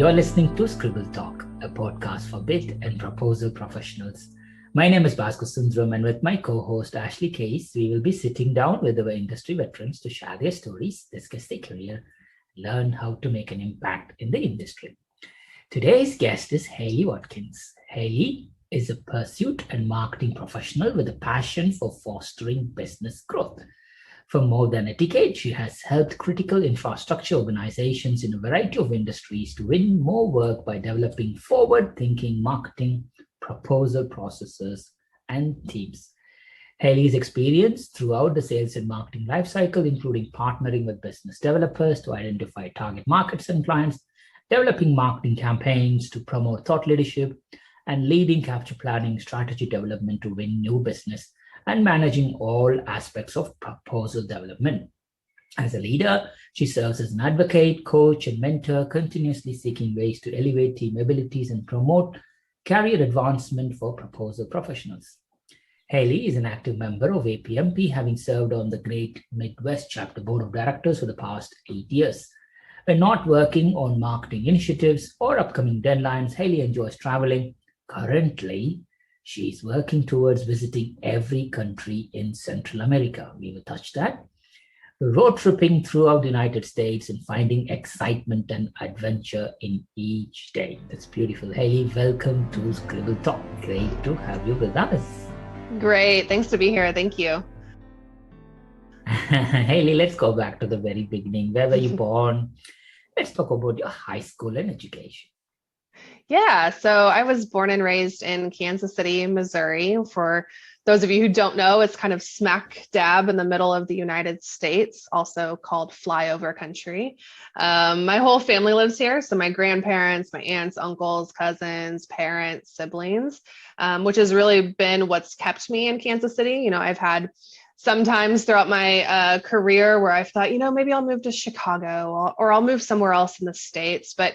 You're listening to Scribble Talk, a podcast for bid and proposal professionals. My name is Bhaskar Sundram, and with my co-host Ashley Case, we will be sitting down with our industry veterans to share their stories, discuss their career, learn how to make an impact in the industry. Today's guest is Hayley Watkins. Hayley is a pursuit and marketing professional with a passion for fostering business growth. For more than a decade, she has helped critical infrastructure organizations in a variety of industries to win more work by developing forward-thinking marketing, proposal processes, and teams. Hayley's experience throughout the sales and marketing lifecycle, including partnering with business developers to identify target markets and clients, developing marketing campaigns to promote thought leadership, and leading capture planning strategy development to win new business, and managing all aspects of proposal development. As a leader, she serves as an advocate, coach, and mentor, continuously seeking ways to elevate team abilities and promote career advancement for proposal professionals. Hayley is an active member of APMP, having served on the Great Midwest Chapter Board of Directors for the past 8 years. When not working on marketing initiatives or upcoming deadlines, Hayley enjoys traveling. Currently, she is working towards visiting every country in Central America. We will touch that. Road tripping throughout the United States and finding excitement and adventure in each day. That's beautiful. Hayley, welcome to Scribble Talk. Great to have you with us. Great. Thanks to be here. Thank you. Hayley, let's go back to the very beginning. Where were you born? Let's talk about your high school and education. Yeah, so I was born and raised in Kansas City, Missouri. For those of you who don't know, it's kind of smack dab in the middle of the United States, also called flyover country. My whole family lives here. So my grandparents, my aunts, uncles, cousins, parents, siblings, which has really been what's kept me in Kansas City. You know, I've had sometimes throughout my career where I've thought, maybe I'll move to Chicago or I'll move somewhere else in the States. But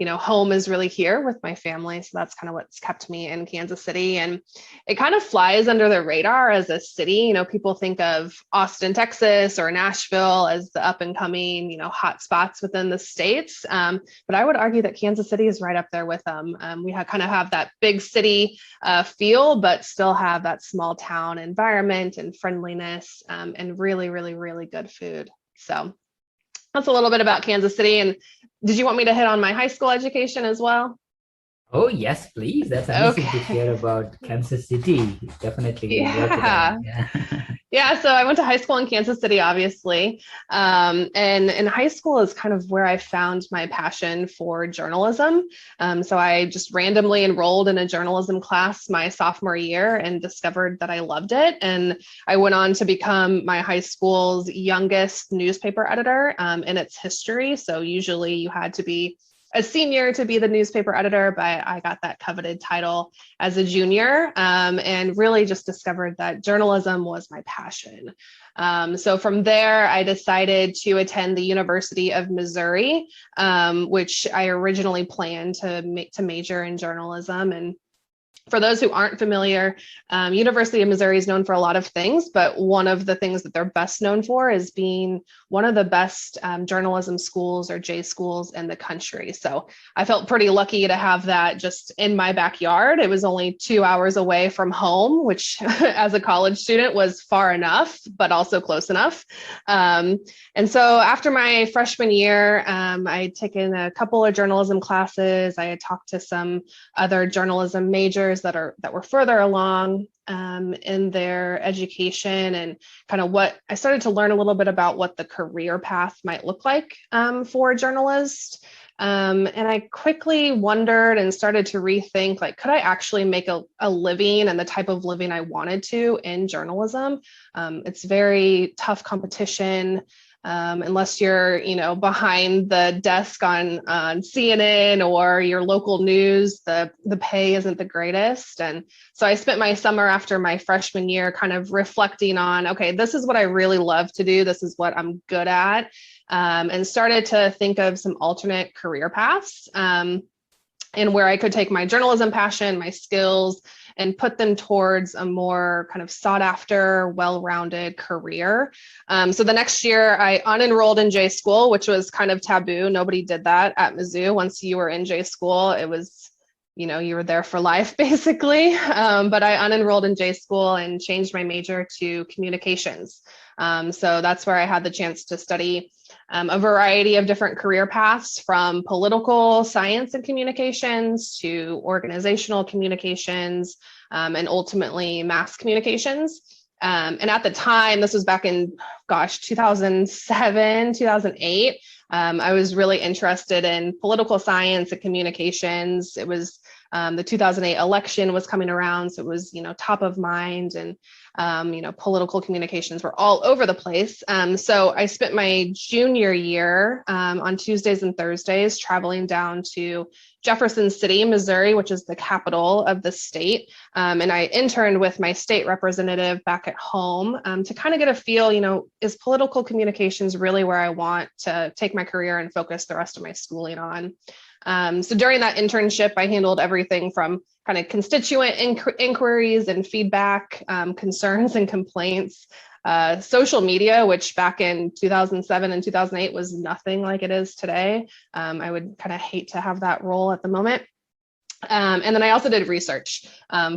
home is really here with my family. So that's kind of what's kept me in Kansas City. And it kind of flies under the radar as a city. People think of Austin, Texas, or Nashville as the up and coming, hot spots within the States. But I would argue that Kansas City is right up there with them. We kind of have that big city feel, but still have that small town environment and friendliness and really, really, really good food. So that's a little bit about Kansas City. And did you want me to hit on my high school education as well? Oh, yes, please. That's amazing to hear about Kansas City. Definitely. Yeah. So I went to high school in Kansas City, obviously. And in high school is kind of where I found my passion for journalism. So I just randomly enrolled in a journalism class my sophomore year and discovered that I loved it. And I went on to become my high school's youngest newspaper editor in its history. So usually you had to be a senior to be the newspaper editor, but I got that coveted title as a junior and really just discovered that journalism was my passion. So from there, I decided to attend the University of Missouri, which I originally planned to major in journalism. And for those who aren't familiar, University of Missouri is known for a lot of things, but one of the things that they're best known for is being one of the best journalism schools or J schools in the country. So I felt pretty lucky to have that just in my backyard. It was only 2 hours away from home, which as a college student was far enough, but also close enough. And so after my freshman year, I'd taken a couple of journalism classes. I had talked to some other journalism majors that were further along in their education, and kind of what I started to learn a little bit about what the career path might look like for a journalist. And I quickly wondered and started to rethink, like, could I actually make a living and the type of living I wanted to in journalism? It's very tough competition. Unless you're, behind the desk on CNN or your local news, the pay isn't the greatest. And so I spent my summer after my freshman year kind of reflecting on, okay, this is what I really love to do. This is what I'm good at. And started to think of some alternate career paths. and where I could take my journalism passion, my skills, and put them towards a more kind of sought after, well-rounded career. So the next year I unenrolled in J school, which was kind of taboo. Nobody did that at Mizzou. Once you were in J school, it was, you were there for life basically. But I unenrolled in J school and changed my major to communications. So that's where I had the chance to study a variety of different career paths, from political science and communications to organizational communications, and ultimately mass communications. And at the time, this was back in, 2007, 2008, I was really interested in political science and communications. It was the 2008 election was coming around, so it was, top of mind, and political communications were all over the place. So I spent my junior year on Tuesdays and Thursdays traveling down to Jefferson City, Missouri, which is the capital of the state. And I interned with my state representative back at home to kind of get a feel, is political communications really where I want to take my career and focus the rest of my schooling on? So during that internship, I handled everything from kind of constituent inquiries and feedback, concerns and complaints, social media, which back in 2007 and 2008 was nothing like it is today. I would kind of hate to have that role at the moment. And then I also did research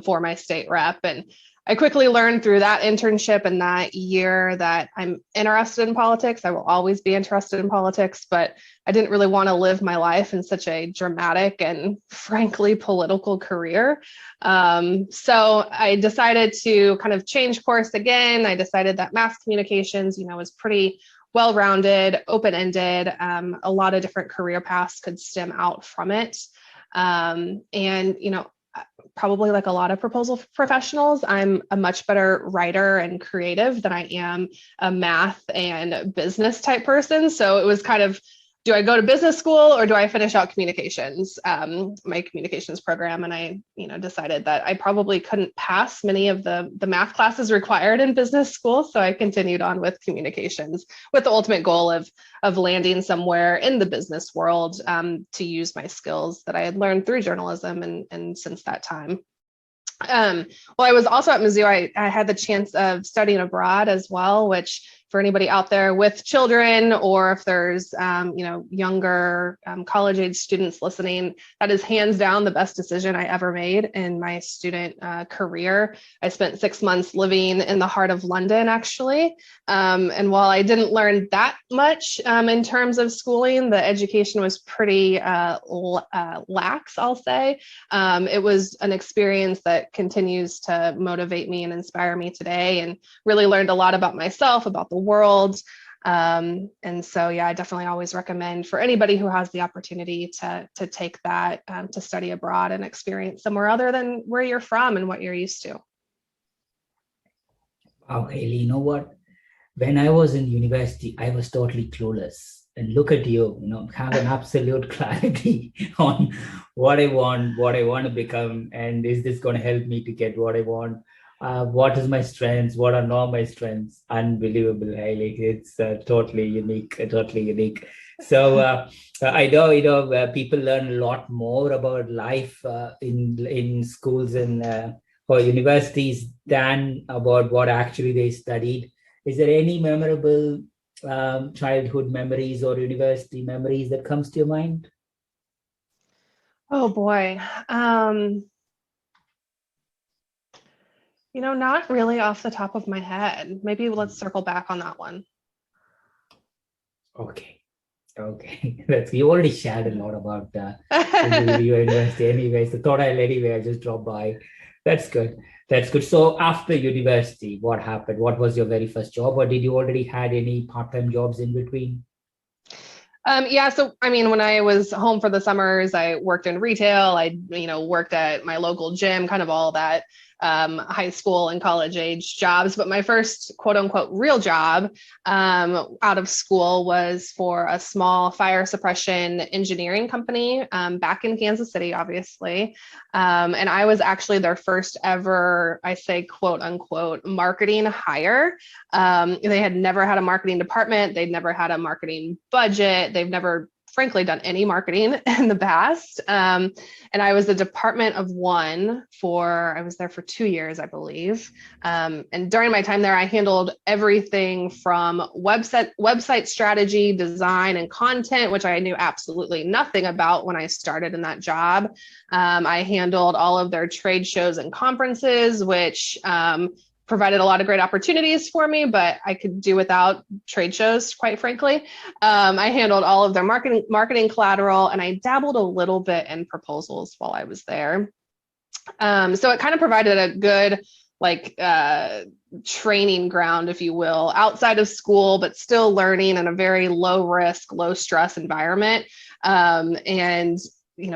for my state rep. And I quickly learned through that internship and that year that I'm interested in politics. I will always be interested in politics, but I didn't really want to live my life in such a dramatic and frankly political career. So I decided to kind of change course again. I decided that mass communications, was pretty well-rounded, open-ended. A lot of different career paths could stem out from it. And, probably like a lot of proposal professionals, I'm a much better writer and creative than I am a math and business type person. So it was kind of, do I go to business school or do I finish out communications, my communications program? And I, decided that I probably couldn't pass many of the math classes required in business school. So I continued on with communications with the ultimate goal of landing somewhere in the business world to use my skills that I had learned through journalism and since that time. Well, I was also at Mizzou. I had the chance of studying abroad as well, which for anybody out there with children, or if there's, younger college age students listening, that is hands down the best decision I ever made in my student career. I spent 6 months living in the heart of London, actually. And while I didn't learn that much in terms of schooling, the education was pretty lax, I'll say. It was an experience that continues to motivate me and inspire me today, and really learned a lot about myself, about the world. And so, yeah, I definitely always recommend for anybody who has the opportunity to take that, to study abroad and experience somewhere other than where you're from and what you're used to. Wow, Hayley, you know what? When I was in university, I was totally clueless. And look at you, have an absolute clarity on what I want to become, and is this going to help me to get what I want? What is my strengths? What are not my strengths? Unbelievable, Hayley. It's totally unique, So I know, people learn a lot more about life in schools and or universities than about what actually they studied. Is there any memorable childhood memories or university memories that comes to your mind? Oh boy. Not really off the top of my head. Maybe let's circle back on that one. Okay. That's, you already shared a lot about your university anyway. So thought I just drop by. That's good. So after university, what happened? What was your very first job, or did you already had any part-time jobs in between? Yeah. So, when I was home for the summers, I worked in retail. I, worked at my local gym, kind of all that high school and college age jobs. But my first quote unquote real job out of school was for a small fire suppression engineering company back in Kansas City, obviously. And I was actually their first ever, I say, quote unquote, marketing hire. They had never had a marketing department. They'd never had a marketing budget. They've never frankly done any marketing in the past. And I was the department of one I was there for 2 years, I believe. And during my time there, I handled everything from website strategy, design, and content, which I knew absolutely nothing about when I started in that job. I handled all of their trade shows and conferences, which provided a lot of great opportunities for me, but I could do without trade shows, quite frankly. I handled all of their marketing collateral, and I dabbled a little bit in proposals while I was there. So it kind of provided a good training ground, if you will, outside of school, but still learning in a very low risk, low stress environment. And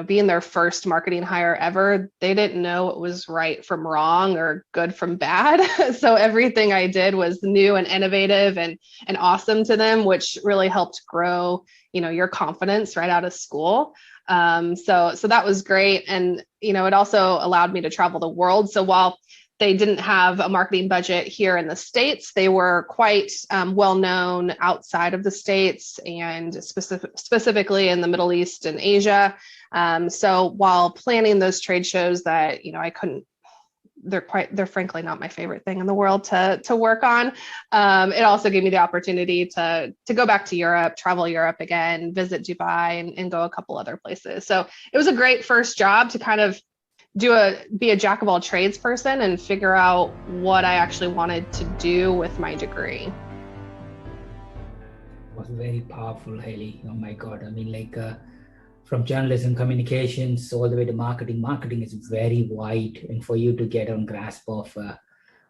being their first marketing hire ever, they didn't know what was right from wrong or good from bad. So everything I did was new and innovative and awesome to them, which really helped grow, your confidence right out of school. So that was great. And, it also allowed me to travel the world. So while they didn't have a marketing budget here in the States, they were quite well known outside of the States and specifically in the Middle East and Asia. So while planning those trade shows that, I couldn't, they're frankly not my favorite thing in the world to work on. It also gave me the opportunity to go back to Europe, travel Europe again, visit Dubai and go a couple other places. So it was a great first job to kind of be a jack of all trades person and figure out what I actually wanted to do with my degree. It was very powerful, Hayley. Oh my God. I mean, from journalism, communications, all the way to marketing. Marketing is very wide. And for you to get on grasp of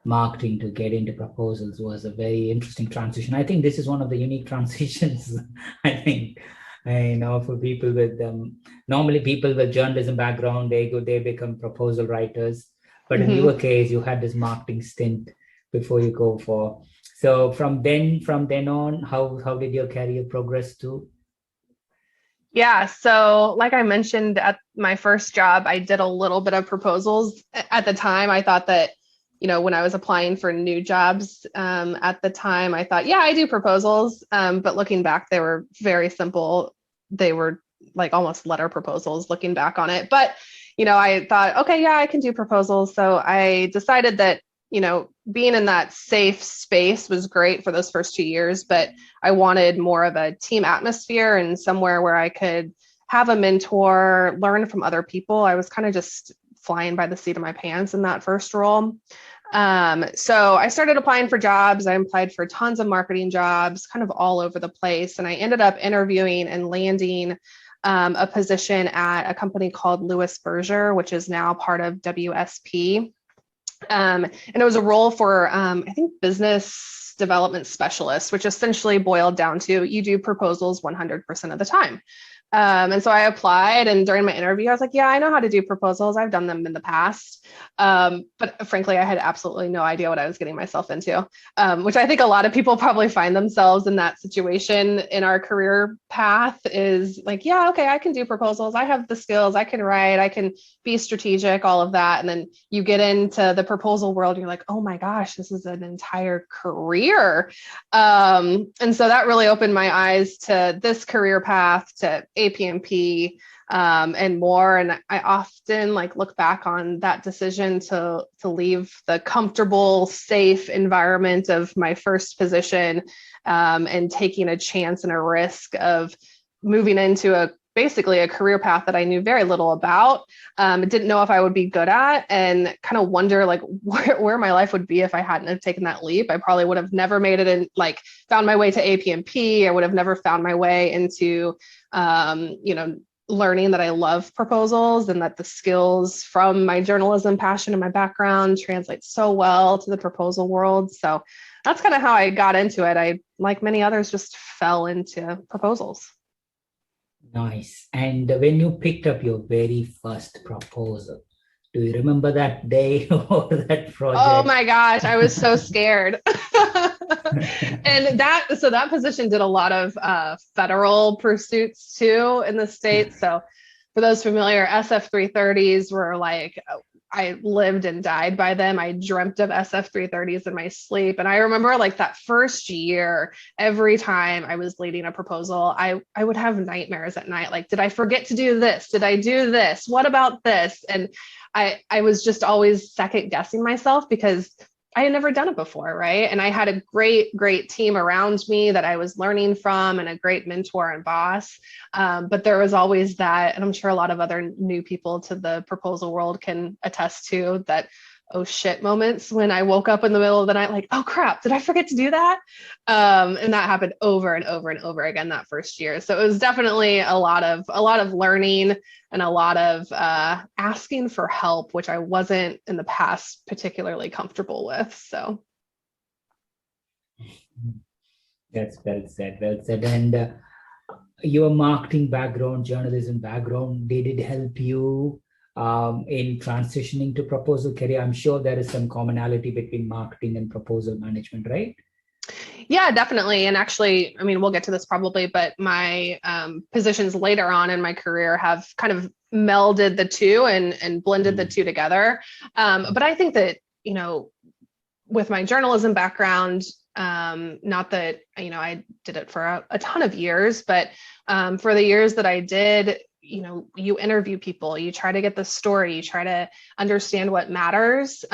marketing to get into proposals was a very interesting transition. I think this is one of the unique transitions, I think. For people with normally people with journalism background, they become proposal writers. But in your case, you had this marketing stint before you go for. So from then on, how did your career progress to? Yeah. So like I mentioned at my first job, I did a little bit of proposals. At the time, I thought that, when I was applying for new jobs at the time, I thought, yeah, I do proposals. But looking back, they were very simple. They were like almost letter proposals looking back on it. But, I thought, okay, yeah, I can do proposals. So I decided that, being in that safe space was great for those first 2 years, but I wanted more of a team atmosphere and somewhere where I could have a mentor, learn from other people. I was kind of just flying by the seat of my pants in that first role. So I started applying for jobs. I applied for tons of marketing jobs, kind of all over the place. And I ended up interviewing and landing a position at a company called Lewis Berger, which is now part of WSP. And it was a role for, I think, business development specialist, which essentially boiled down to you do proposals 100% of the time. And so I applied, and during my interview, I was like, yeah, I know how to do proposals. I've done them in the past. But frankly, I had absolutely no idea what I was getting myself into, which I think a lot of people probably find themselves in that situation in our career path is like, yeah, okay, I can do proposals. I have the skills. I can write. I can be strategic, all of that. And then you get into the proposal world, you're like, oh my gosh, this is an entire career. And so that really opened my eyes to this career path, to APMP, and more. And I often look back on that decision to leave the comfortable, safe environment of my first position, and taking a chance and a risk of moving into basically a career path that I knew very little about, didn't know if I would be good at, and kind of wonder where my life would be if I hadn't have taken that leap. I probably would have never made it in, found my way to APMP. I would have never found my way into, learning that I love proposals and that the skills from my journalism passion and my background translate so well to the proposal world. So that's kind of how I got into it. I, like many others, just fell into proposals. Nice. And when you picked up your very first proposal, do you remember that day or that project? Oh my gosh, I was so scared. And that position did a lot of federal pursuits too in the States. So for those familiar, SF-330s were I lived and died by them. I dreamt of SF330s in my sleep. And I remember like that first year, every time I was leading a proposal, I would have nightmares at night. Like, did I forget to do this? Did I do this? What about this? And I was just always second guessing myself because I had never done it before, right? And I had a great team around me that I was learning from and a great mentor and boss. But there was always that, and I'm sure a lot of other new people to the proposal world can attest to that, oh shit moments when I woke up in the middle of the night, like, oh crap, did I forget to do that? And that happened over and over and over again that first year. So it was definitely a lot of learning and a lot of asking for help, which I wasn't in the past particularly comfortable with. So that's well said. Well said. And your marketing background, journalism background, did it help you in transitioning to proposal career? I'm sure there is some commonality between marketing and proposal management, right? Yeah, definitely. And actually, I mean, we'll get to this probably, but my positions later on in my career have kind of melded the two and blended the two together. But I think that, you know, with my journalism background, not that, you know, I did it for a ton of years, but for the years that I did, you know, you interview people, you try to get the story, you try to understand what matters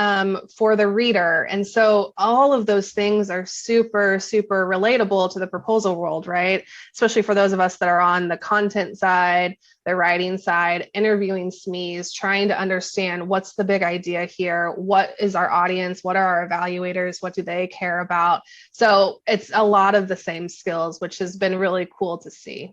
for the reader. And so all of those things are super, super relatable to the proposal world, right? Especially for those of us that are on the content side, the writing side, interviewing SMEs, trying to understand what's the big idea here, what is our audience, what are our evaluators, what do they care about? So it's a lot of the same skills, which has been really cool to see.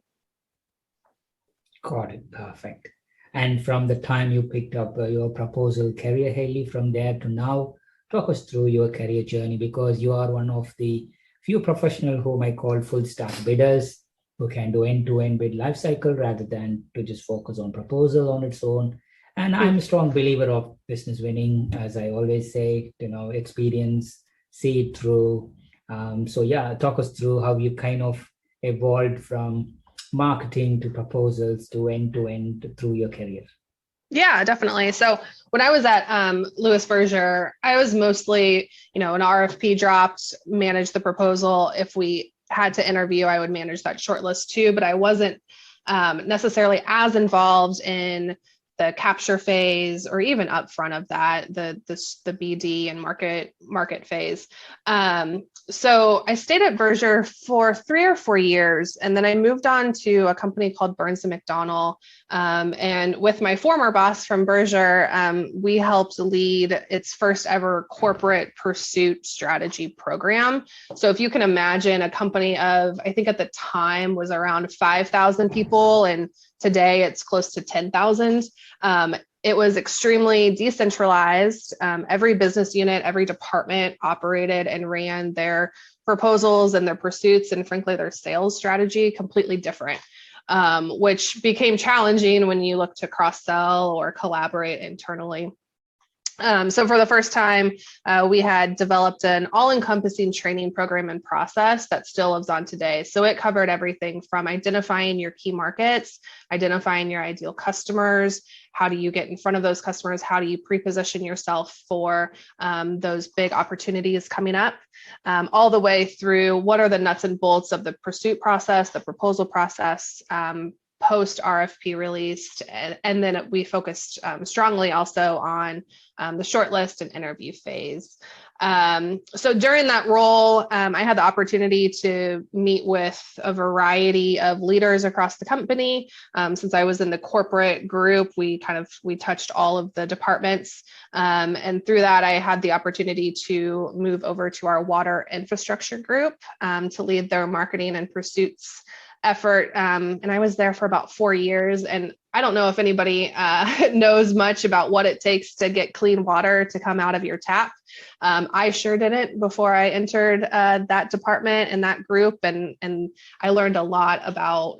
Got it. Perfect. And from the time you picked up your proposal career, Hayley, from there to now, talk us through your career journey, because you are one of the few professionals whom I call full stack bidders, who can do end-to-end bid lifecycle rather than to just focus on proposal on its own. And I'm a strong believer of business winning, as I always say, you know, experience, see it through. So yeah, talk us through how you kind of evolved from marketing to proposals to end through your career. Yeah, definitely. So when I was at Lewis Berger, I was mostly, you know, an RFP dropped, managed the proposal. If we had to interview, I would manage that shortlist too, but I wasn't necessarily as involved in the capture phase or even upfront of that, the BD and market phase. So I stayed at Berger for 3 or 4 years, and then I moved on to a company called Burns and McDonnell. And with my former boss from Berger, we helped lead its first ever corporate pursuit strategy program. So if you can imagine a company of, I think at the time was around 5,000 people, and today it's close to 10,000. It was extremely decentralized. Every business unit, every department operated and ran their proposals and their pursuits and frankly, their sales strategy completely different, which became challenging when you look to cross-sell or collaborate internally. So for the first time, we had developed an all-encompassing training program and process that still lives on today. So it covered everything from identifying your key markets, identifying your ideal customers, how do you get in front of those customers, how do you pre-position yourself for those big opportunities coming up, all the way through what are the nuts and bolts of the pursuit process, the proposal process, post RFP released, and then we focused strongly also on the shortlist and interview phase. So during that role, I had the opportunity to meet with a variety of leaders across the company. Since I was in the corporate group, we touched all of the departments. And through that, I had the opportunity to move over to our water infrastructure group to lead their marketing and pursuits effort. And I was there for about 4 years. And I don't know if anybody knows much about what it takes to get clean water to come out of your tap. I sure didn't before I entered that department and that group. And I learned a lot about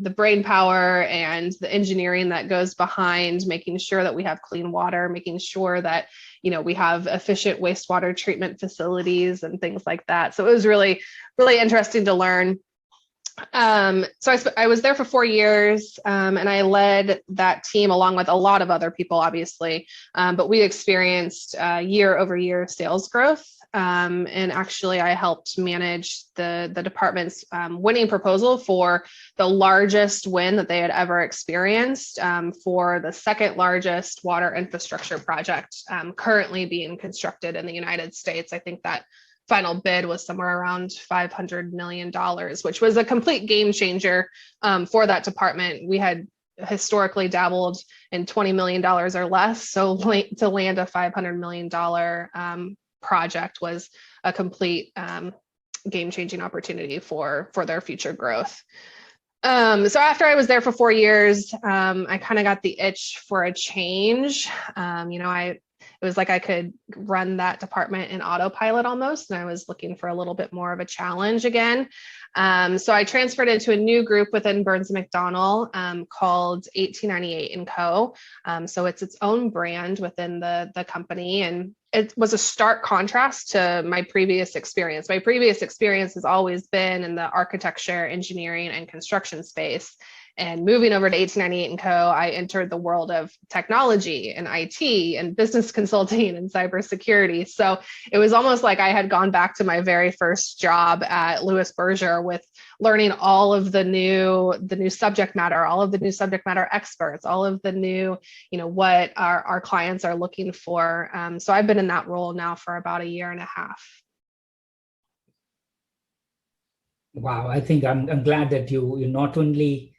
the brain power and the engineering that goes behind making sure that we have clean water, making sure that, you know, we have efficient wastewater treatment facilities and things like that. So it was really, really interesting to learn. I was there for 4 years, and I led that team along with a lot of other people, obviously. But we experienced year over year sales growth. And actually, I helped manage the department's winning proposal for the largest win that they had ever experienced for the second largest water infrastructure project currently being constructed in the United States. I think that final bid was somewhere around $500 million, which was a complete game changer for that department. We had historically dabbled in $20 million or less. So to land a $500 million project was a complete game-changing opportunity for their future growth. So after I was there for 4 years, I kind of got the itch for a change. It was like I could run that department in autopilot almost, and I was looking for a little bit more of a challenge again. So I transferred into a new group within Burns & McDonnell called 1898 & Co. So it's its own brand within the company, and it was a stark contrast to my previous experience. My previous experience has always been in the architecture, engineering, and construction space. And moving over to 1898 & Co., I entered the world of technology and IT and business consulting and cybersecurity. So it was almost like I had gone back to my very first job at Lewis Berger with learning all of the new subject matter, all of the new subject matter experts, all of the new, what our clients are looking for. So I've been in that role now for about a year and a half. Wow, I think I'm glad that you not only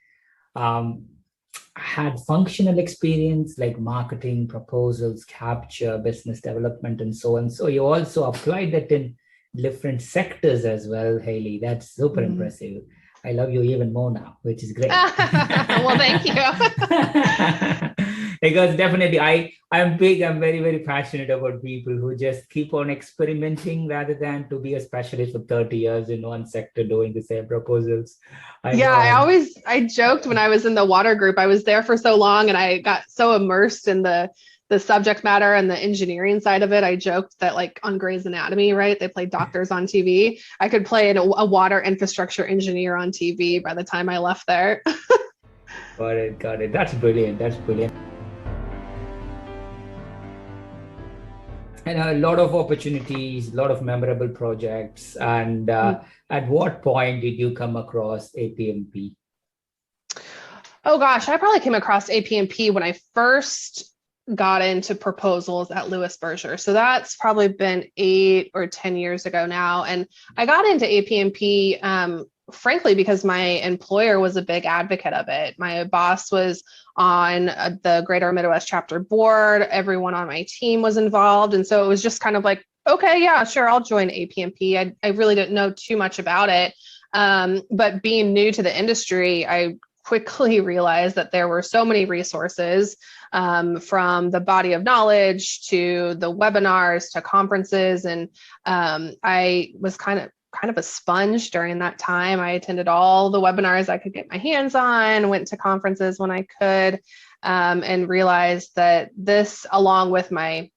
had functional experience like marketing, proposals, capture, business development, and so on. So you also applied that in different sectors as well, Hayley. That's super impressive. I love you even more now, which is great. Well, thank you. Because definitely I'm very, very passionate about people who just keep on experimenting rather than to be a specialist for 30 years in one sector doing the same proposals. I joked when I was in the water group, I was there for so long and I got so immersed in the subject matter and the engineering side of it. I joked that like on Grey's Anatomy, right? They play doctors on TV. I could play a water infrastructure engineer on TV by the time I left there. Got it. That's brilliant. And a lot of opportunities, a lot of memorable projects. And at what point did you come across APMP? Oh gosh, I probably came across APMP when I first got into proposals at Lewis Berger. So that's probably been 8 or 10 years ago now. And I got into APMP, frankly, because my employer was a big advocate of it. My boss was on the Greater Midwest chapter board. Everyone on my team was involved. And so it was just kind of like, okay, yeah, sure, I'll join APMP. I really didn't know too much about it. But being new to the industry, I quickly realized that there were so many resources, from the body of knowledge to the webinars to conferences. And I was kind of a sponge during that time. I attended all the webinars I could get my hands on, went to conferences when I could, and realized that this, along with my,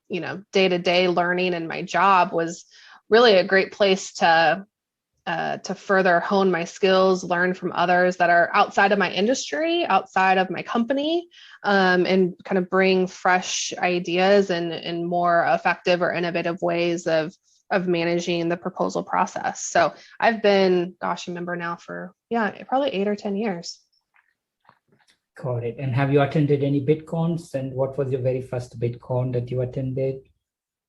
day-to-day learning and my job, was really a great place to further hone my skills, learn from others that are outside of my industry, outside of my company, and kind of bring fresh ideas and more effective or innovative ways of managing the proposal process. So I've been, a member now for, probably 8 or 10 years. Got it. And have you attended any BitCons? And what was your very first BitCon that you attended?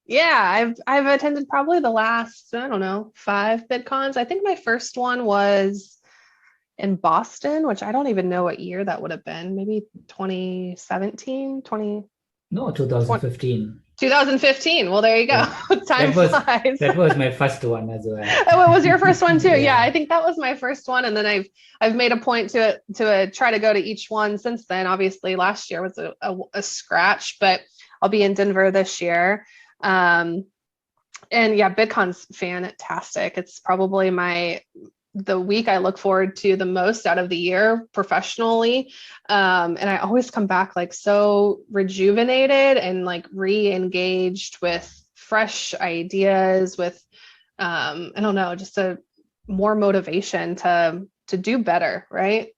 Yeah, I've attended probably the last, 5 BitCons. I think my first one was in Boston, which I don't even know what year that would have been. Maybe 2017, 2015. 2015. Well, there you go. Yeah. Time flies. That was my first one as well. Oh, it was your first one too. Yeah, I think that was my first one, and then I've made a point to try to go to each one since then. Obviously, last year was a scratch, but I'll be in Denver this year. And yeah, BitCon's fantastic. It's probably the week I look forward to the most out of the year professionally. And I always come back like so rejuvenated and like re-engaged with fresh ideas, with, just a more motivation to do better, right?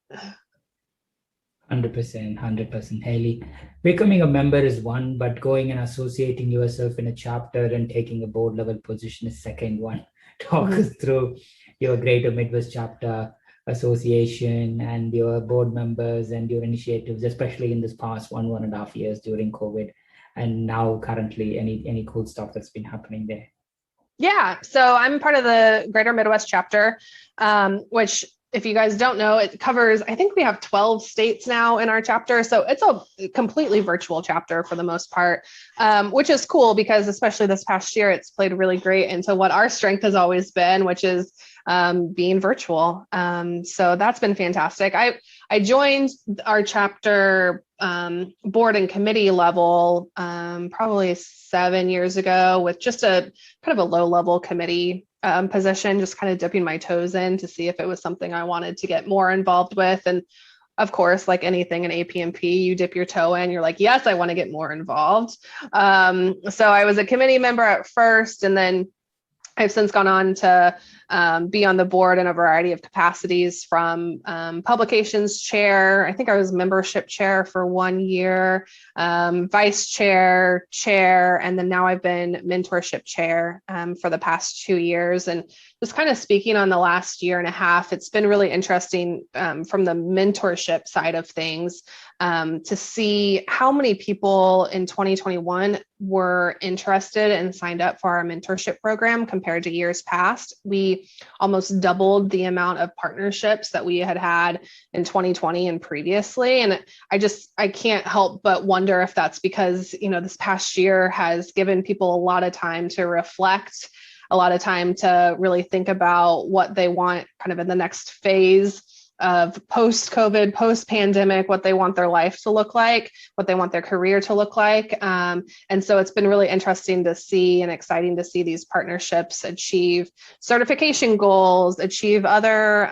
100%, Hayley. Becoming a member is one, but going and associating yourself in a chapter and taking a board level position is second one. Talk us through your Greater Midwest Chapter Association and your board members and your initiatives, especially in this past 1.5 years during COVID, and now currently any cool stuff that's been happening there. Yeah, so I'm part of the Greater Midwest Chapter, which, if you guys don't know, it covers, I think we have 12 states now in our chapter. So it's a completely virtual chapter for the most part, which is cool because especially this past year, it's played really great into what our strength has always been, which is being virtual. So that's been fantastic. I joined our chapter board and committee level probably 7 years ago with just a kind of a low level committee position, just kind of dipping my toes in to see if it was something I wanted to get more involved with. And of course, like anything in APMP, you dip your toe in, you're like, yes, I want to get more involved. So I was a committee member at first, and then I've since gone on to be on the board in a variety of capacities, from publications chair. I think I was membership chair for 1 year, vice chair, and then now I've been mentorship chair for the past 2 years. And just kind of speaking on the last year and a half, it's been really interesting from the mentorship side of things to see how many people in 2021 were interested and signed up for our mentorship program compared to years past. We almost doubled the amount of partnerships that we had in 2020 and previously. And I can't help but wonder if that's because, this past year has given people a lot of time to reflect, a lot of time to really think about what they want kind of in the next phase of post-COVID, post-pandemic, what they want their life to look like, what they want their career to look like. And so it's been really interesting to see and exciting to see these partnerships achieve certification goals, achieve other,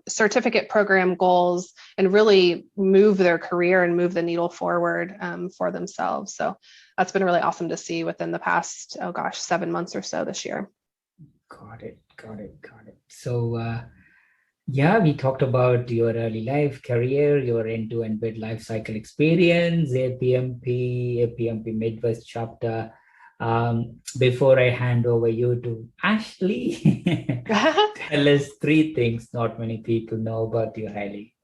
certificate program goals, and really move their career and move the needle forward for themselves. So that's been really awesome to see within the past, 7 months or so this year. Got it. So, yeah, we talked about your early life career, your end-to-end bid life cycle experience, APMP Midwest chapter. Before I hand over you to Ashley, tell us 3 things not many people know about you, Hayley.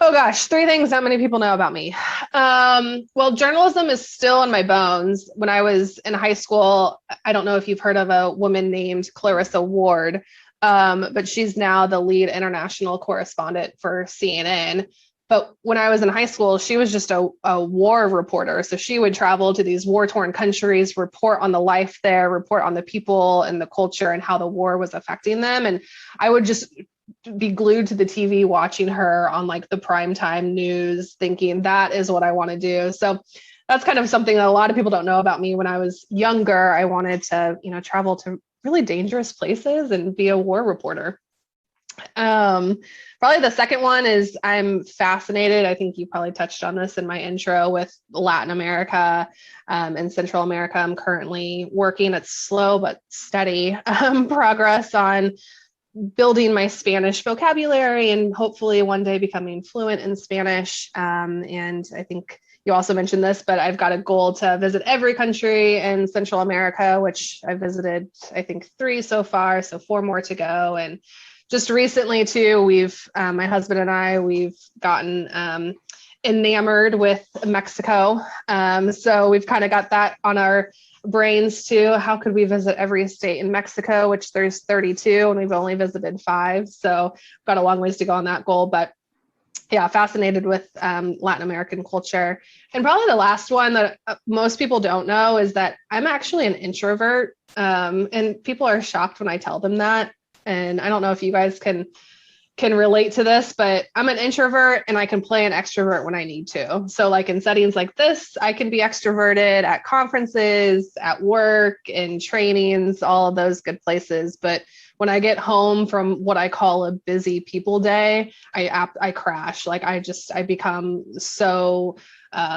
Oh gosh, 3 things not many people know about me. Well, journalism is still in my bones. When I was in high school, I don't know if you've heard of a woman named Clarissa Ward. But she's now the lead international correspondent for CNN. But when I was in high school, she was just a war reporter. So she would travel to these war-torn countries, report on the life there, report on the people and the culture and how the war was affecting them. And I would just be glued to the TV watching her on like the primetime news, thinking that is what I want to do. So that's kind of something that a lot of people don't know about me. When I was younger, I wanted to, travel to really dangerous places and be a war reporter. Probably the second one is I'm fascinated. I think you probably touched on this in my intro with Latin America and Central America. I'm currently working at slow but steady progress on building my Spanish vocabulary and hopefully one day becoming fluent in Spanish. And I think you also mentioned this, but I've got a goal to visit every country in Central America, which I visited, I think 3 so far, so 4 more to go. And just recently too, my husband and I, we've gotten enamored with Mexico. So we've kind of got that on our brains too. How could we visit every state in Mexico, which there's 32 and we've only visited 5. So got a long ways to go on that goal, but yeah, fascinated with Latin American culture. And probably the last one that most people don't know is that I'm actually an introvert. And people are shocked when I tell them that. And I don't know if you guys can relate to this, but I'm an introvert and I can play an extrovert when I need to. So like in settings like this, I can be extroverted at conferences, at work, in trainings, all of those good places. But when I get home from what I call a busy people day, I crash. Like I become so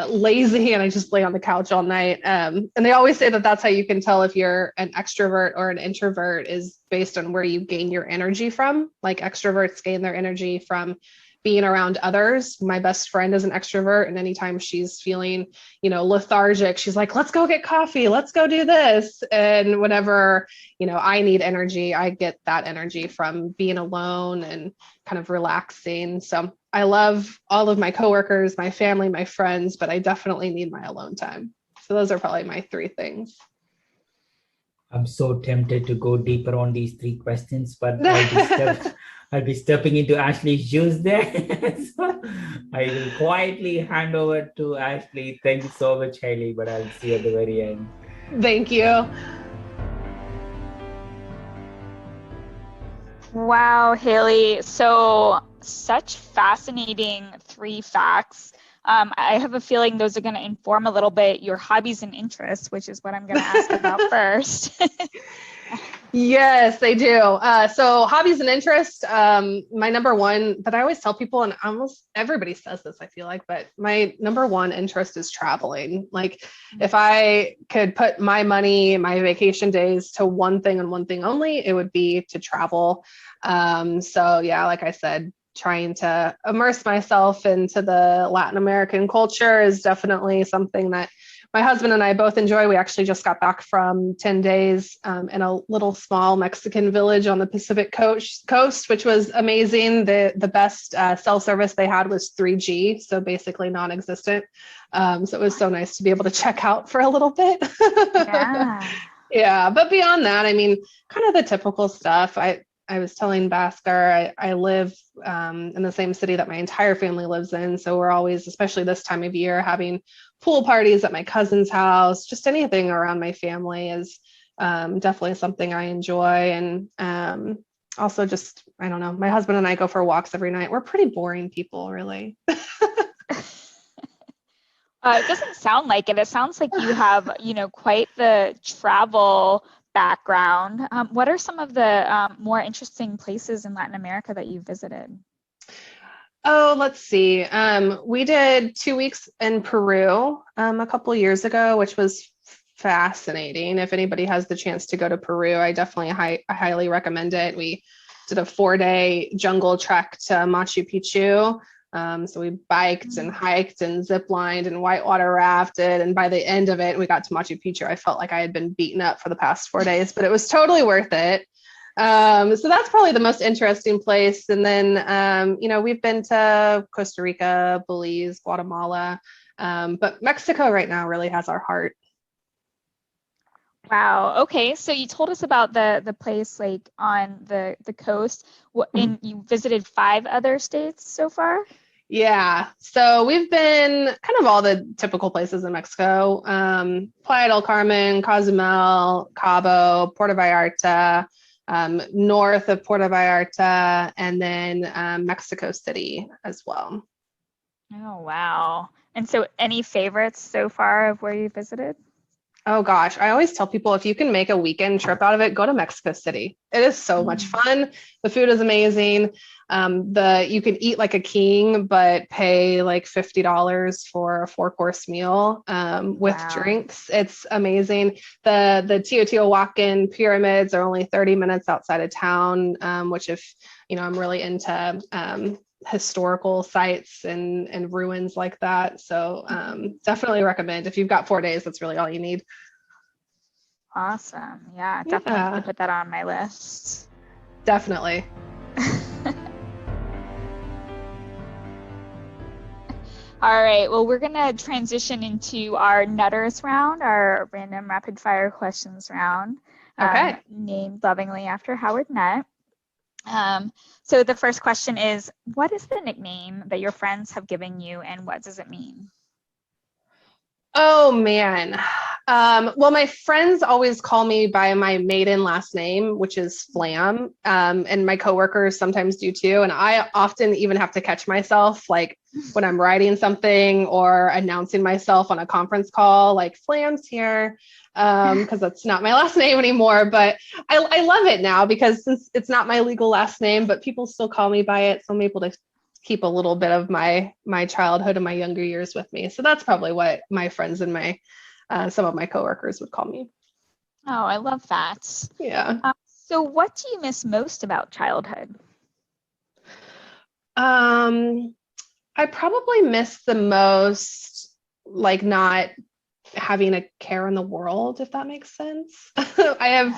lazy and I just lay on the couch all night. And they always say that that's how you can tell if you're an extrovert or an introvert, is based on where you gain your energy from. Like extroverts gain their energy from being around others. My best friend is an extrovert, and anytime she's feeling, lethargic, she's like, let's go get coffee, let's go do this. And whenever, I need energy, I get that energy from being alone and kind of relaxing. So I love all of my coworkers, my family, my friends, but I definitely need my alone time. So those are probably my three things. I'm so tempted to go deeper on these three questions, but I'll be stepping into Ashley's shoes there. So I will quietly hand over to Ashley. Thank you so much, Hayley, but I'll see you at the very end. Thank you. Wow, Hayley. So such fascinating 3 facts. I have a feeling those are going to inform a little bit your hobbies and interests, which is what I'm going to ask about first. Yes, they do. So hobbies and interests, my number one that I always tell people, and almost everybody says this, I feel like, but my number one interest is traveling. Like if I could put my money, my vacation days to one thing and one thing only, it would be to travel. So yeah, like I said, trying to immerse myself into the Latin American culture is definitely something that my husband and I both enjoy. We actually just got back from 10 days in a little small Mexican village on the Pacific coast, which was amazing. The best cell service they had was 3G, so basically non-existent. So it was so nice to be able to check out for a little bit. Yeah. Yeah, but beyond that, I mean, kind of the typical stuff. I was telling Bhaskar, I live in the same city that my entire family lives in. So we're always, especially this time of year, having pool parties at my cousin's house. Just anything around my family is definitely something I enjoy. And also just, I don't know, my husband and I go for walks every night. We're pretty boring people, really. It doesn't sound like it. It sounds like you have, quite the travel background. What are some of the more interesting places in Latin America that you visited? Oh, let's see. We did 2 weeks in Peru a couple of years ago, which was fascinating. If anybody has the chance to go to Peru, I definitely I highly recommend it. We did a 4-day jungle trek to Machu Picchu. So we biked and hiked and zip lined and whitewater rafted. And by the end of it, we got to Machu Picchu. I felt like I had been beaten up for the past 4 days, but it was totally worth it. So that's probably the most interesting place. And then, we've been to Costa Rica, Belize, Guatemala, but Mexico right now really has our heart. Wow. Okay. So you told us about the place like on the coast. And you visited 5 other states so far? Yeah. So we've been kind of all the typical places in Mexico. Playa del Carmen, Cozumel, Cabo, Puerto Vallarta, north of Puerto Vallarta, and then Mexico City as well. Oh, wow. And so any favorites so far of where you visited? Oh gosh, I always tell people if you can make a weekend trip out of it, go to Mexico City. It is so much fun. The food is amazing. You can eat like a king, but pay like $50 for a 4-course meal with drinks. It's amazing. The Teotihuacan pyramids are only 30 minutes outside of town, which if I'm really into historical sites and ruins like that. So definitely recommend. If you've got 4 days, that's really all you need. Awesome. Yeah, definitely have to put that on my list. Definitely. All right, well, we're going to transition into our Nutters round, our random rapid fire questions round. Okay. Named lovingly after Howard Nutt. So the first question is, what is the nickname that your friends have given you and what does it mean? Oh man. Well, my friends always call me by my maiden last name, which is Flam. And my coworkers sometimes do too. And I often even have to catch myself, like when I'm writing something or announcing myself on a conference call, like Flam's here. Because that's not my last name anymore, but I love it now because since it's not my legal last name, but people still call me by it. So I'm able to keep a little bit of my childhood and my younger years with me. So that's probably what my friends and my some of my coworkers would call me. Oh, I love that. Yeah. So what do you miss most about childhood? I probably miss the most like not having a care in the world, if that makes sense. I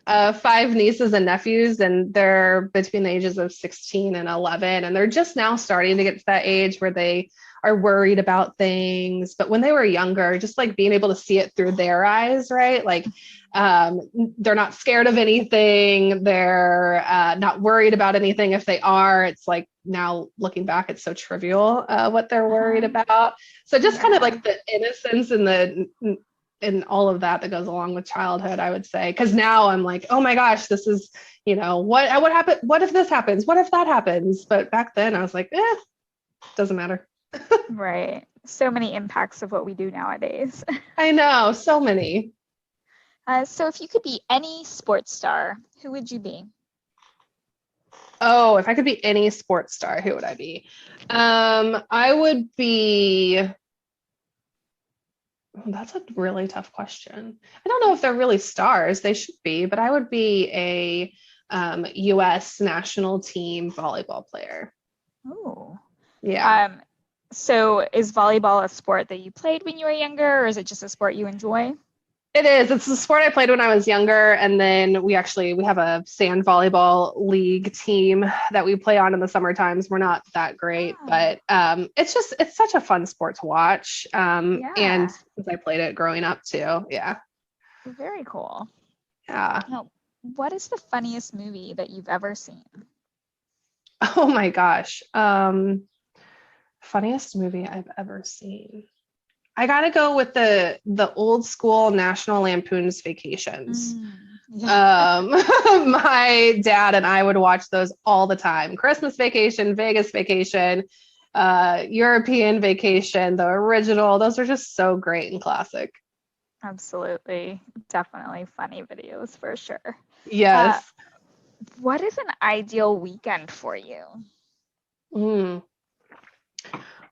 have 5 nieces and nephews, and they're between the ages of 16 and 11, and they're just now starting to get to that age where they are worried about things. But when they were younger, just like being able to see it through their eyes, right? Like they're not scared of anything. They're not worried about anything. If they are, it's like now looking back, it's so trivial what they're worried about. So just kind of like the innocence and all of that goes along with childhood, I would say. Because now I'm like, oh my gosh, this is, what happened? What if this happens? What if that happens? But back then I was like, doesn't matter. Right. So many impacts of what we do nowadays. I know, so many. So if you could be any sports star, who would you be? Oh, if I could be any sports star, who would I be? I would be. That's a really tough question. I don't know if they're really stars. They should be, but I would be a U.S. national team volleyball player. Oh. Yeah. So is volleyball a sport that you played when you were younger, or is it just a sport you enjoy? It is. It's a sport I played when I was younger, and then we have a sand volleyball league team that we play on in the summer times. We're not that great, but it's such a fun sport to watch. And since I played it growing up too, yeah. Very cool. Yeah. Now, what is the funniest movie that you've ever seen? Oh my gosh. Funniest movie I've ever seen. I gotta go with the old school National Lampoon's Vacations. My dad and I would watch those all the time. Christmas Vacation, Vegas Vacation, European Vacation, the original. Those are just so great and classic. Absolutely. Definitely funny videos for sure. Yes. What is an ideal weekend for you?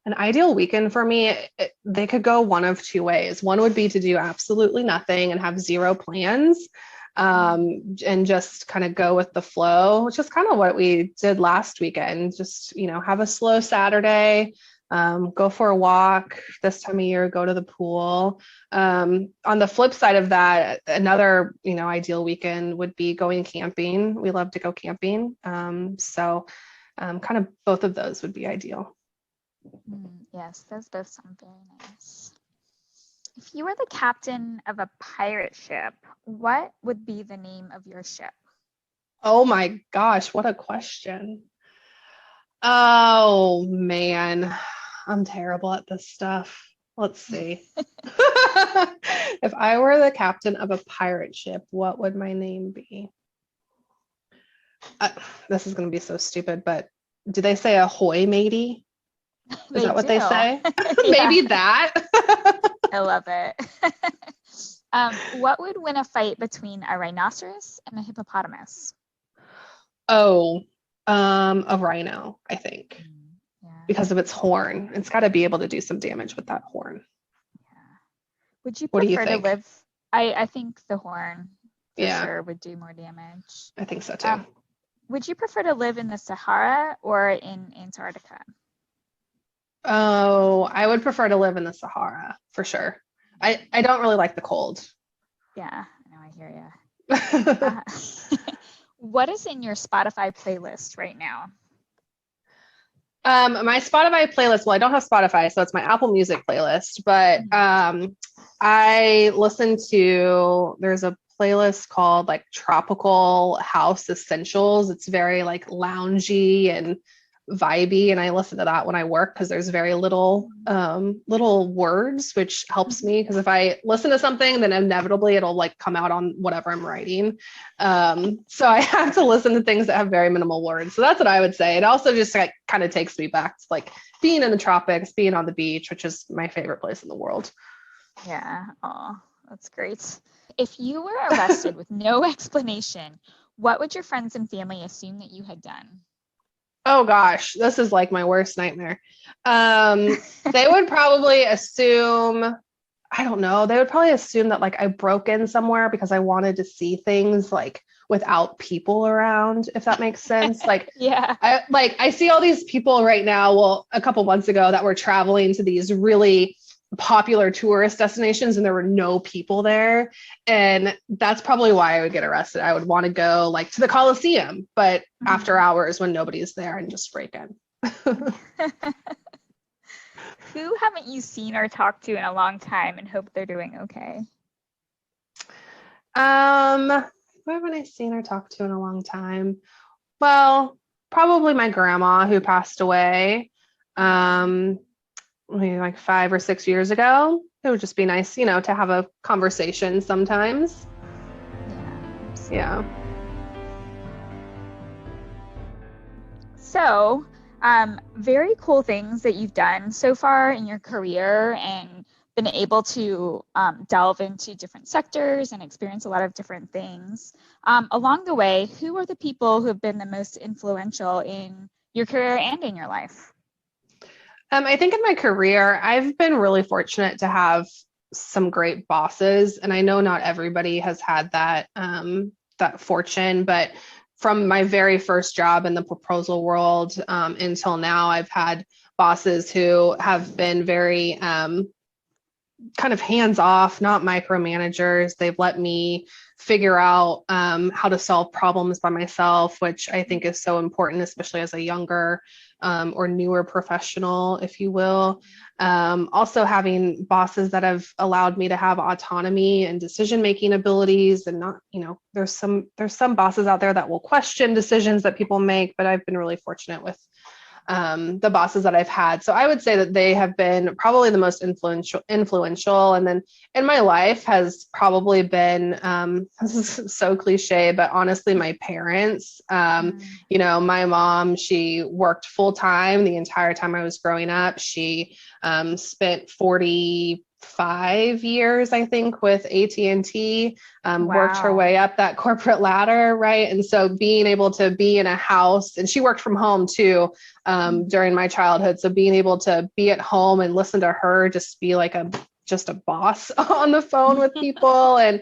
An ideal weekend for me, they could go one of 2 ways. One would be to do absolutely nothing and have 0 plans, and just kind of go with the flow, which is kind of what we did last weekend. Just, have a slow Saturday, go for a walk this time of year, go to the pool. On the flip side of that, another, ideal weekend would be going camping. We love to go camping. So kind of both of those would be ideal. Yes, those both sound very nice. If you were the captain of a pirate ship, what would be the name of your ship? Oh my gosh, what a question. Oh man, I'm terrible at this stuff. Let's see. If I were the captain of a pirate ship, what would my name be? This is going to be so stupid, but do they say ahoy, matey? Is that what they say? Maybe that. I love it. What would win a fight between a rhinoceros and a hippopotamus? Oh, a rhino, I think. Because of its horn. It's got to be able to do some damage with that horn. Yeah. Would you What do you prefer to think? live? I think the horn for sure would do more damage. I think so too. Would you prefer to live in the Sahara or in Antarctica? Oh, I would prefer to live in the Sahara for sure. I don't really like the cold. Yeah, I know, I hear you. What is in your Spotify playlist right now? My Spotify playlist, well, I don't have Spotify, so it's my Apple Music playlist, but I listen to, there's a playlist called like Tropical House Essentials. It's very like loungy and vibey, and I listen to that when I work because there's very little words, which helps me, because if I listen to something, then inevitably it'll like come out on whatever I'm writing. So I have to listen to things that have very minimal words. So that's what I would say. It also just like kind of takes me back to like being in the tropics, being on the beach, which is my favorite place in the world. Yeah. Oh, that's great. If you were arrested with no explanation, what would your friends and family assume that you had done? Oh gosh, this is like my worst nightmare. They would probably assume, I don't know, they would probably assume that like I broke in somewhere because I wanted to see things like without people around, if that makes sense. Like, Yeah. I see all these people right now, well, a couple months ago that were traveling to these really popular tourist destinations and there were no people there. And that's probably why I would get arrested. I would want to go like to the Coliseum, but after hours when nobody's there and just break in. Who haven't you seen or talked to in a long time and hope they're doing okay? Who haven't I seen or talked to in a long time? Well, probably my grandma who passed away maybe like 5 or 6 years ago. It would just be nice, you know, to have a conversation sometimes. Yeah. So, very cool things that you've done so far in your career and been able to delve into different sectors and experience a lot of different things. Along the way, who are the people who have been the most influential in your career and in your life? I think in my career, I've been really fortunate to have some great bosses, and I know not everybody has had that that fortune, but from my very first job in the proposal world until now, I've had bosses who have been very kind of hands-off, not micromanagers. They've let me figure out how to solve problems by myself, which I think is so important, especially as a younger or newer professional, if you will. Also having bosses that have allowed me to have autonomy and decision-making abilities, and not, you know, there's some bosses out there that will question decisions that people make, but I've been really fortunate with the bosses that I've had. So I would say that they have been probably the most influential. And then in my life has probably been, this is so cliche, but honestly, my parents. You know, my mom, she worked full time the entire time I was growing up. She spent 45 years, I think, with AT&T, worked her way up that corporate ladder, right? And so being able to be in a house, and she worked from home too during my childhood. So being able to be at home and listen to her just be like just a boss on the phone with people and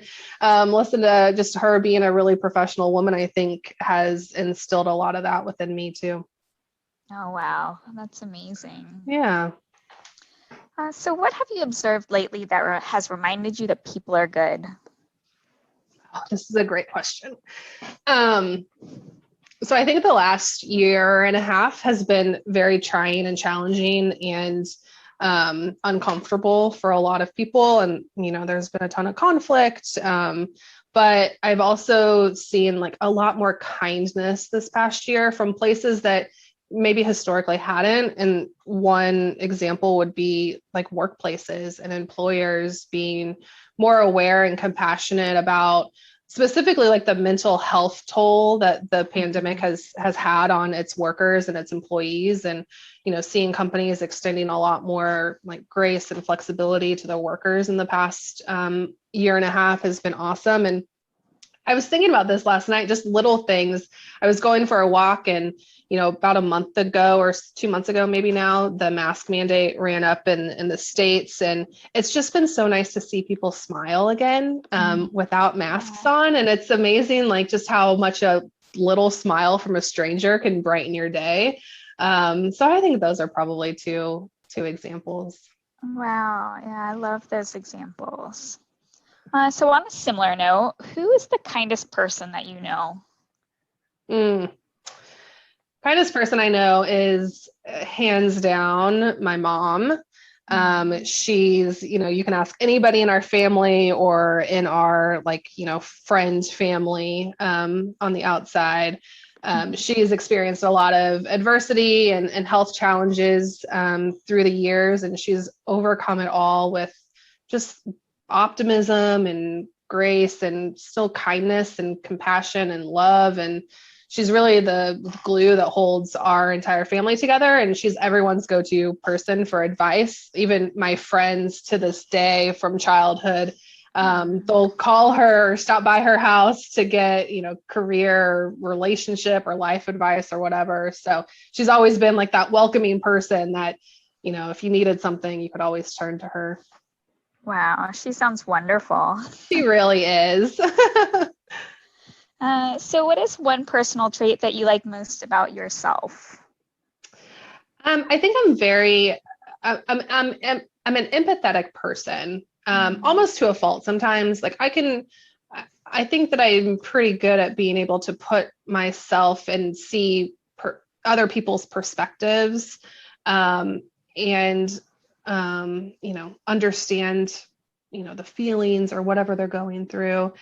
listen to just her being a really professional woman, I think has instilled a lot of that within me too. Oh, wow. That's amazing. Yeah. So what have you observed lately that has reminded you that people are good? Oh, this is a great question. So I think the last year and a half has been very trying and challenging and uncomfortable for a lot of people. And, you know, there's been a ton of conflict. But I've also seen like a lot more kindness this past year from places that maybe historically hadn't. And one example would be like workplaces and employers being more aware and compassionate about specifically like the mental health toll that the pandemic has had on its workers and its employees. And, you know, seeing companies extending a lot more like grace and flexibility to their workers in the past year and a half has been awesome. And I was thinking about this last night, just little things. I was going for a walk and, you know, about a month ago or 2 months ago, maybe now, the mask mandate ran up in the States. And it's just been so nice to see people smile again without masks on. And it's amazing, like just how much a little smile from a stranger can brighten your day. So I think those are probably two examples. Wow. Yeah, I love those examples. So on a similar note, who is the kindest person that you know? Kindest person I know is hands down my mom. She's, you know, you can ask anybody in our family or in our like, you know, friend family on the outside. She's experienced a lot of adversity and health challenges through the years, and she's overcome it all with just optimism and grace and still kindness and compassion and love. And she's really the glue that holds our entire family together. And she's everyone's go-to person for advice. Even my friends to this day from childhood They'll call her or stop by her house to get, career, relationship, or life advice or whatever. So she's always been like that welcoming person that, if you needed something, you could always turn to her. Wow, she sounds wonderful. She really is. So what is one personal trait that you like most about yourself? I think I'm an empathetic person, almost to a fault sometimes. Like I think that I'm pretty good at being able to put myself and see other people's perspectives, and understand, the feelings or whatever they're going through,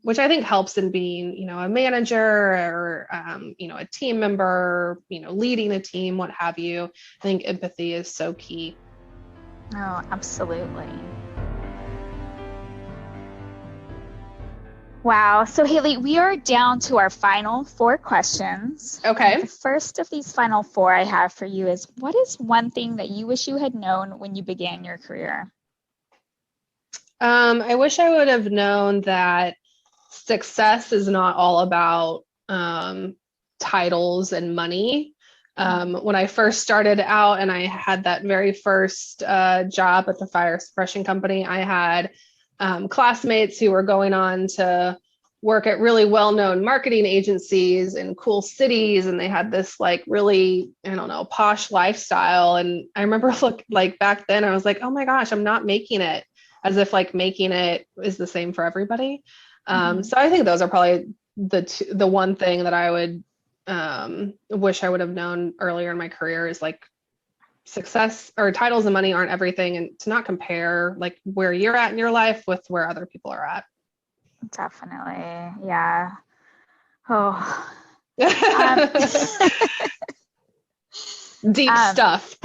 which I think helps in being, a manager or, a team member, leading a team, what have you. I think empathy is so key. Oh, absolutely. Wow. So Hayley, we are down to our final 4 questions. Okay. The first of these final 4 I have for you is, what is one thing that you wish you had known when you began your career? I wish I would have known that success is not all about titles and money. When I first started out and I had that very first job at the fire suppression company, I had classmates who were going on to work at really well-known marketing agencies in cool cities, and they had this like really, posh lifestyle. And I remember back then I was like, oh my gosh, I'm not making it, as if like making it is the same for everybody. So I think those are probably the one thing that I would wish I would have known earlier in my career, is like success or titles and money aren't everything, and to not compare like where you're at in your life with where other people are at. Definitely. Yeah. Oh. Deep stuff.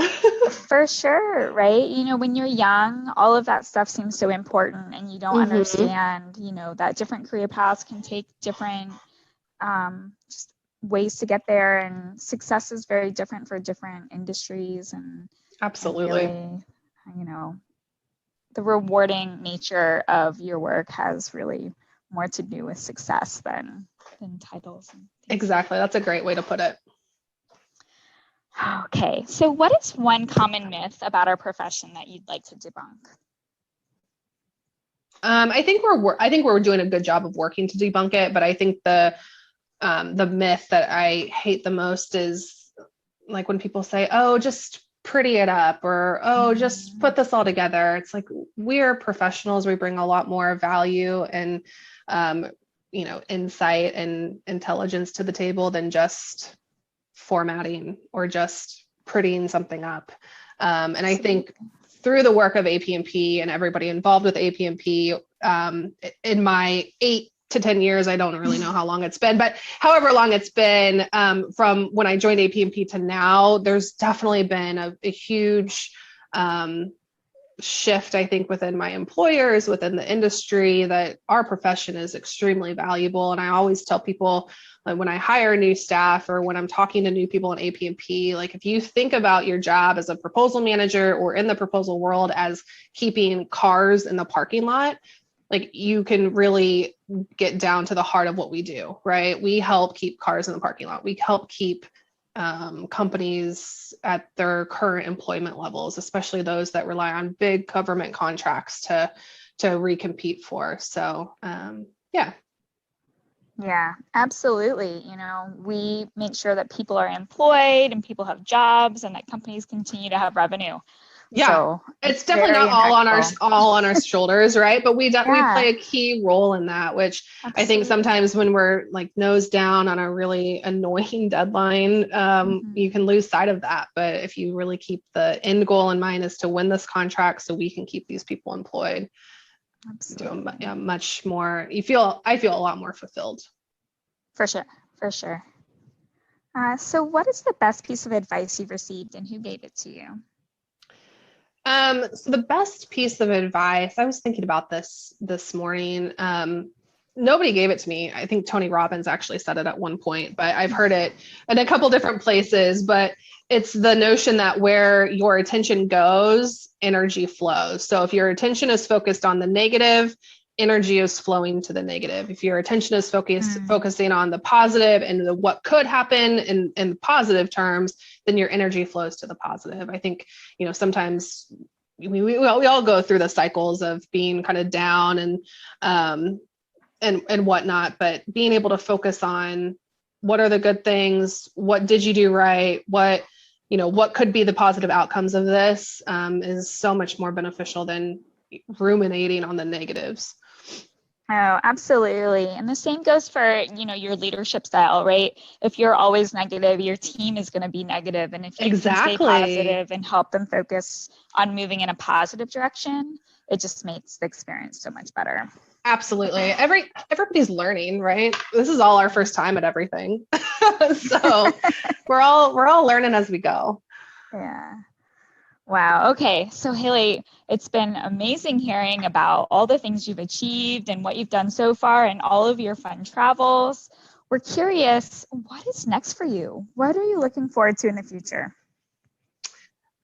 For sure, right? When you're young, all of that stuff seems so important, and you don't understand, that different career paths can take different just ways to get there, and success is very different for different industries. And absolutely, and really, the rewarding nature of your work has really more to do with success than titles and things. Exactly. That's a great way to put it. Okay, so what is one common myth about our profession that you'd like to debunk? I think we're doing a good job of working to debunk it, but I think the myth that I hate the most is like when people say, "Oh, just pretty it up," or "Oh, just put this all together." It's like, we're professionals. We bring a lot more value and insight and intelligence to the table than just formatting or just prettying something up. And I think through the work of APMP and everybody involved with APMP, in my 8 to 10 years, I don't really know how long it's been, but however long it's been, from when I joined APMP to now, there's definitely been a huge shift, I think, within my employers, within the industry, that our profession is extremely valuable. And I always tell people, when I hire new staff or when I'm talking to new people in APMP, like, if you think about your job as a proposal manager or in the proposal world as keeping cars in the parking lot, like, you can really get down to the heart of what we do, right? We help keep cars in the parking lot. We help keep companies at their current employment levels, especially those that rely on big government contracts to recompete for. So, yeah. Yeah, absolutely. We make sure that people are employed and people have jobs and that companies continue to have revenue. Yeah, so it's definitely not all on our shoulders, right? But we play a key role in that, which absolutely. I think sometimes when we're like nose down on a really annoying deadline, you can lose sight of that. But if you really keep the end goal in mind, is to win this contract so we can keep these people employed, absolutely. Do much more. I feel a lot more fulfilled. For sure. So what is the best piece of advice you've received, and who gave it to you? So the best piece of advice, I was thinking about this morning. nobody gave it to me. I think Tony Robbins actually said it at one point, but I've heard it in a couple different places. But it's the notion that where your attention goes, energy flows. So if your attention is focused on the negative, energy is flowing to the negative. If your attention is focusing on the positive and what could happen in positive terms, then your energy flows to the positive. I think, sometimes we all go through the cycles of being kind of down and whatnot, but being able to focus on what are the good things, what did you do right, what could be the positive outcomes of this, is so much more beneficial than ruminating on the negatives. Oh, absolutely. And the same goes for, your leadership style, right? If you're always negative, your team is going to be negative. And if you can stay positive and help them focus on moving in a positive direction, it just makes the experience so much better. Absolutely. Everybody's learning, right? This is all our first time at everything. So we're all learning as we go. Yeah. Wow. Okay. So Hayley, it's been amazing hearing about all the things you've achieved and what you've done so far and all of your fun travels. We're curious, what is next for you? What are you looking forward to in the future?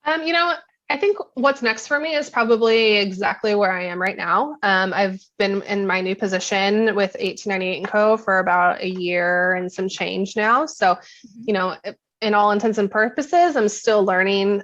I think what's next for me is probably exactly where I am right now. I've been in my new position with 1898 & Co. for about a year and some change now. So, in all intents and purposes, I'm still learning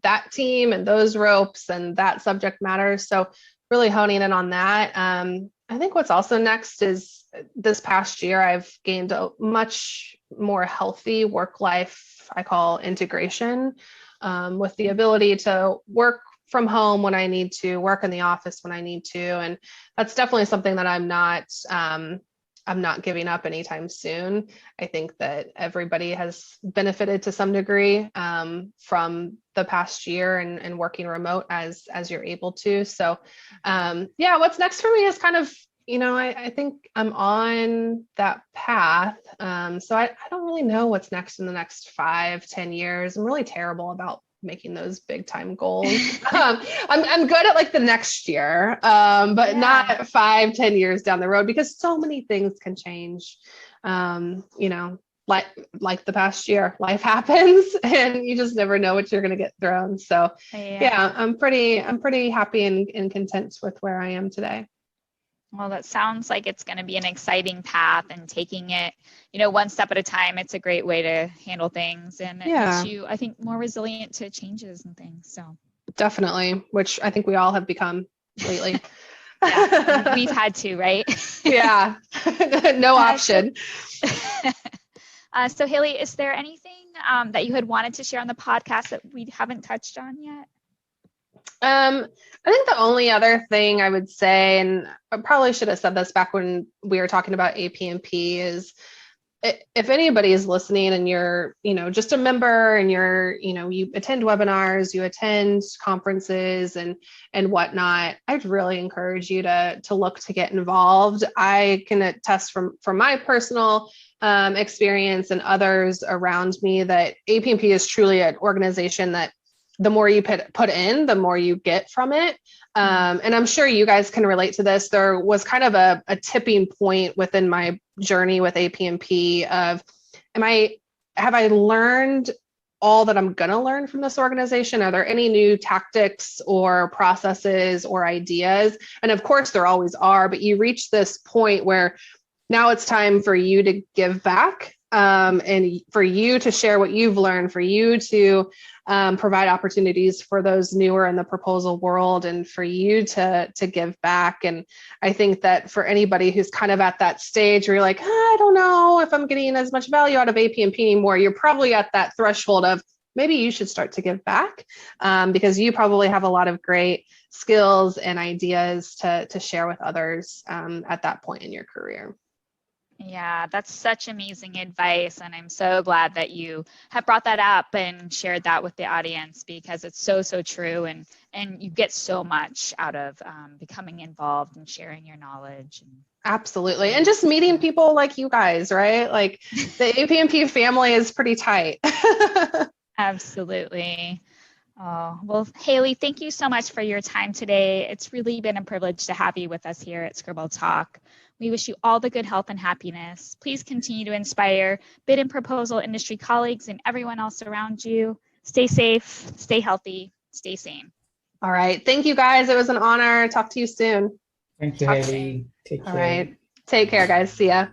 that team and those ropes and that subject matter. So really honing in on that. I think what's also next is this past year, I've gained a much more healthy work-life, I call integration, with the ability to work from home when I need to, work in the office when I need to. And that's definitely something that I'm not giving up anytime soon. I think that everybody has benefited to some degree from the past year and working remote as you're able to. So what's next for me is kind of, I think I'm on that path. So I don't really know what's next in the next 5-10 years. I'm really terrible about making those big time goals. I'm good at like the next year, but not 5-10 years down the road, because so many things can change. Like the past year, life happens and you just never know what you're going to get thrown. So I'm pretty happy and content with where I am today. Well, that sounds like it's going to be an exciting path, and taking it, one step at a time. It's a great way to handle things, and it makes you, I think, more resilient to changes and things. So definitely, which I think we all have become lately. We've had to, right? Yeah, no option. So Hayley, is there anything that you had wanted to share on the podcast that we haven't touched on yet? I think the only other thing I would say, and I probably should have said this back when we were talking about APMP, is if anybody is listening and you're, just a member and you attend webinars, you attend conferences and whatnot, I'd really encourage you to look to get involved. I can attest from my personal experience and others around me that APMP is truly an organization that the more you put in, the more you get from it. And I'm sure you guys can relate to this. There was kind of a tipping point within my journey with APMP of, have I learned all that I'm going to learn from this organization? Are there any new tactics or processes or ideas? And of course there always are, but you reach this point where now it's time for you to give back, and for you to share what you've learned, for you to provide opportunities for those newer in the proposal world, and for you to give back. And I think that for anybody who's kind of at that stage where you're like, I don't know if I'm getting as much value out of APMP anymore, you're probably at that threshold of maybe you should start to give back, because you probably have a lot of great skills and ideas to share with others at that point in your career. Yeah, that's such amazing advice. And I'm so glad that you have brought that up and shared that with the audience, because it's so, so true. And you get so much out of becoming involved and sharing your knowledge. Absolutely. And just meeting people like you guys, right? Like the APMP family is pretty tight. Absolutely. Oh, well, Hayley, thank you so much for your time today. It's really been a privilege to have you with us here at Scribble Talk. We wish you all the good health and happiness. Please continue to inspire bid and proposal industry colleagues and everyone else around you. Stay safe, stay healthy, stay sane. All right. Thank you, guys. It was an honor. Talk to you soon. Thank you, Talk Hayley. Take care. All right. Take care, guys. See ya.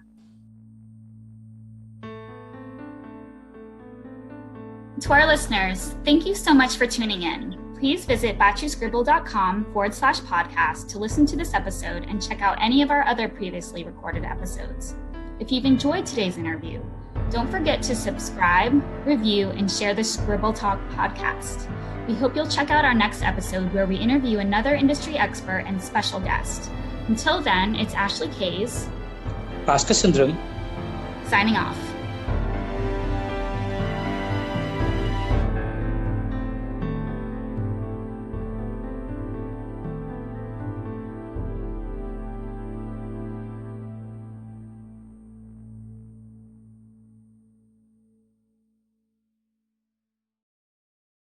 To our listeners, thank you so much for tuning in. Please visit batchyscribble.com/podcast to listen to this episode and check out any of our other previously recorded episodes. If you've enjoyed today's interview, don't forget to subscribe, review, and share the Scribble Talk podcast. We hope you'll check out our next episode where we interview another industry expert and special guest. Until then, it's Ashley Kays Bhaskar Sundram signing off.